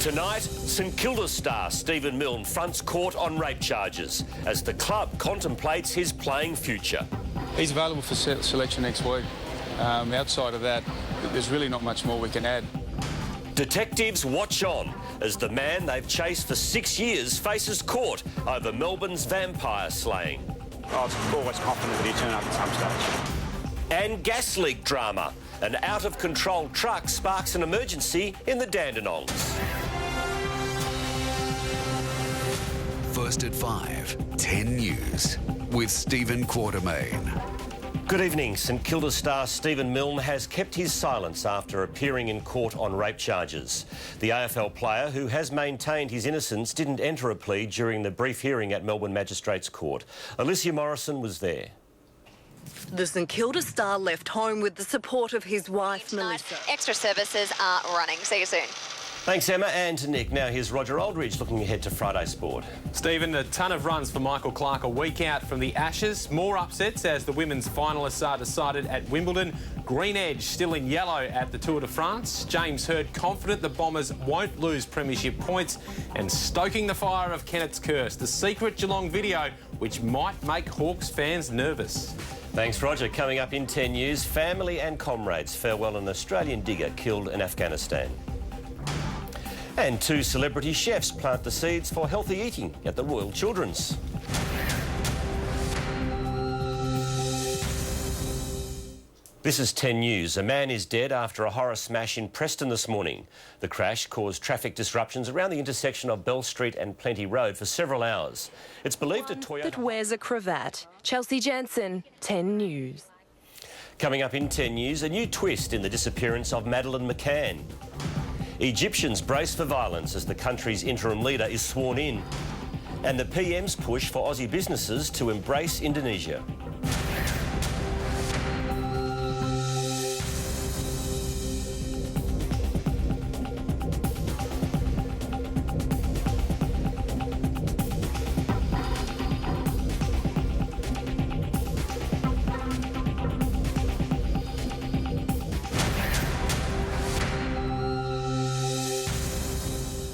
Tonight, St Kilda star Stephen Milne fronts court on rape charges as the club contemplates his playing future. He's available for selection next week. Outside of that, there's really not much more we can add. Detectives watch on as the man they've chased for 6 years faces court over Melbourne's vampire slaying. I was always confident that he'd turn up at some stage. And gas leak drama. An out-of-control truck sparks an emergency in the Dandenongs. First at 5, 10 News with Stephen Quartermain. Good evening. St Kilda star Stephen Milne has kept his silence after appearing in court on rape charges. The AFL player, who has maintained his innocence, didn't enter a plea during the brief hearing at Melbourne Magistrates Court. Alicia Morrison was there. The St Kilda star left home with the support of his wife, Melissa. Extra services are running. See you soon. Thanks, Emma, and Nick. Now here's Roger Oldridge looking ahead to Friday sport. Stephen, a ton of runs for Michael Clark a week out from the Ashes. More upsets as the women's finalists are decided at Wimbledon. Green Edge still in yellow at the Tour de France. James Hird confident the Bombers won't lose premiership points. And stoking the fire of Kennett's curse, the secret Geelong video which might make Hawks fans nervous. Thanks, Roger. Coming up in 10 News, family and comrades farewell an Australian digger killed in Afghanistan. And 2 celebrity chefs plant the seeds for healthy eating at the Royal Children's. This is 10 News. A man is dead after a horror smash in Preston this morning. The crash caused traffic disruptions around the intersection of Bell Street and Plenty Road for several hours. It's believed a Toyota that wears a cravat. Chelsea Jansen, 10 News. Coming up in 10 News, a new twist in the disappearance of Madeleine McCann. Egyptians brace for violence as the country's interim leader is sworn in. And the PM's push for Aussie businesses to embrace Indonesia.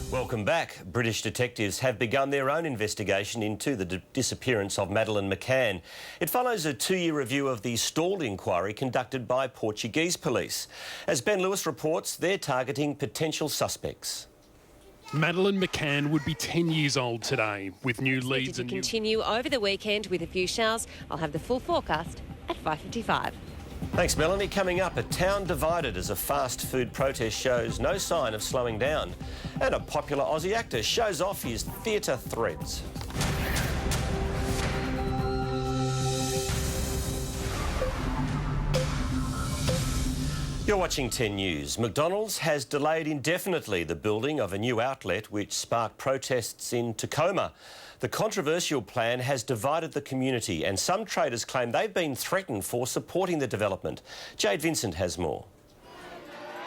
Welcome back. British detectives have begun their own investigation into the disappearance of Madeleine McCann. It follows a 2-year review of the stalled inquiry conducted by Portuguese police. As Ben Lewis reports, they're targeting potential suspects. Madeleine McCann would be 10 years old today, with new leads and continue over the weekend with a few showers. I'll have the full forecast at 5:55. Thanks, Melanie. Coming up, a town divided as a fast food protest shows no sign of slowing down. And a popular Aussie actor shows off his theatre threads. You're watching 10 News. McDonald's has delayed indefinitely the building of a new outlet which sparked protests in Tacoma. The controversial plan has divided the community and some traders claim they've been threatened for supporting the development. Jade Vincent has more.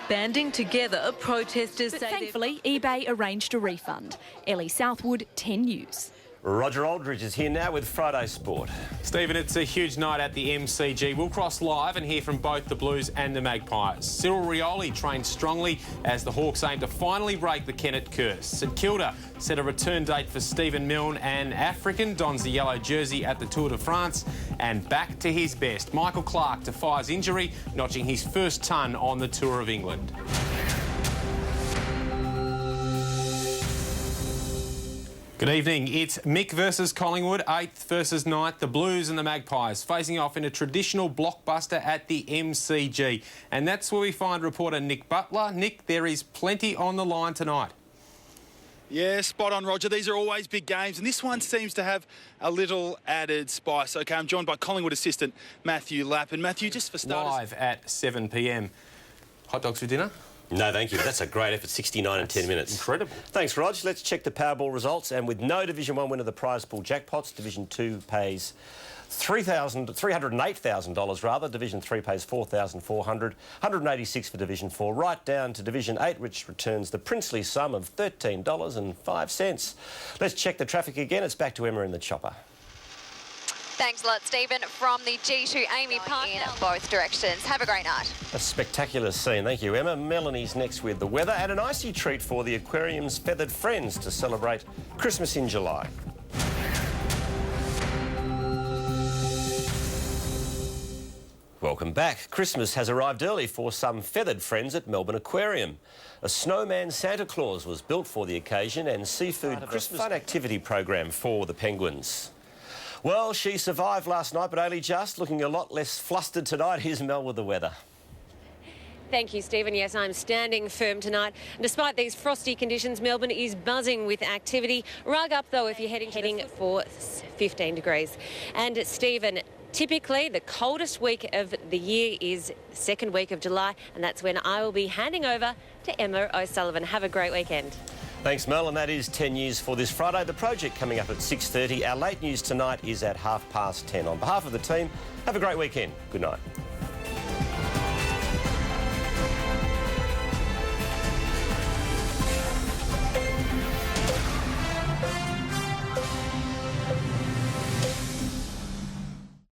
Banding together, protesters say thankfully, eBay arranged a refund. Ellie Southwood, 10 News. Roger Oldridge is here now with Friday Sport. Stephen, it's a huge night at the MCG. We'll cross live and hear from both the Blues and the Magpies. Cyril Rioli trained strongly as the Hawks aim to finally break the Kennett curse. St Kilda set a return date for Stephen Milne, and African dons the yellow jersey at the Tour de France and back to his best. Michael Clark defies injury, notching his first ton on the Tour of England. Good evening. It's Mick versus Collingwood, 8th versus 9th. The Blues and the Magpies facing off in a traditional blockbuster at the MCG. And that's where we find reporter Nick Butler. Nick, there is plenty on the line tonight. Yeah, spot on, Roger. These are always big games, and this one seems to have a little added spice. OK, I'm joined by Collingwood assistant Matthew Lapp. And Matthew, just for starters... Live at 7 p.m. Hot dogs for dinner? No, thank you. That's a great effort, 69 in 10 minutes. Incredible. Thanks, Rog. Let's check the Powerball results. And with no Division 1 winner of the prize pool jackpots, Division 2 pays $308,000 rather. Division 3 pays $4,400, $186 for Division 4, right down to Division 8, which returns the princely sum of $13.05. Let's check the traffic again. It's back to Emma in the chopper. Thanks a lot, Stephen. From the G2 Amy Park in both directions. Have a great night. A spectacular scene. Thank you, Emma. Melanie's next with the weather and an icy treat for the aquarium's feathered friends to celebrate Christmas in July. Welcome back. Christmas has arrived early for some feathered friends at Melbourne Aquarium. A snowman Santa Claus was built for the occasion and seafood Christmas fun activity program for the penguins. Well, she survived last night, but only just. Looking a lot less flustered tonight. Here's Mel with the weather. Thank you, Stephen. Yes, I'm standing firm tonight. Despite these frosty conditions, Melbourne is buzzing with activity. Rug up, though, if you're heading for 15 degrees. And, Stephen, typically the coldest week of the year is the second week of July, and that's when I will be handing over to Emma O'Sullivan. Have a great weekend. Thanks, Mel, and that is 10 News for this Friday. The project coming up at 6:30. Our late news tonight is at 10:30. On behalf of the team, have a great weekend. Good night.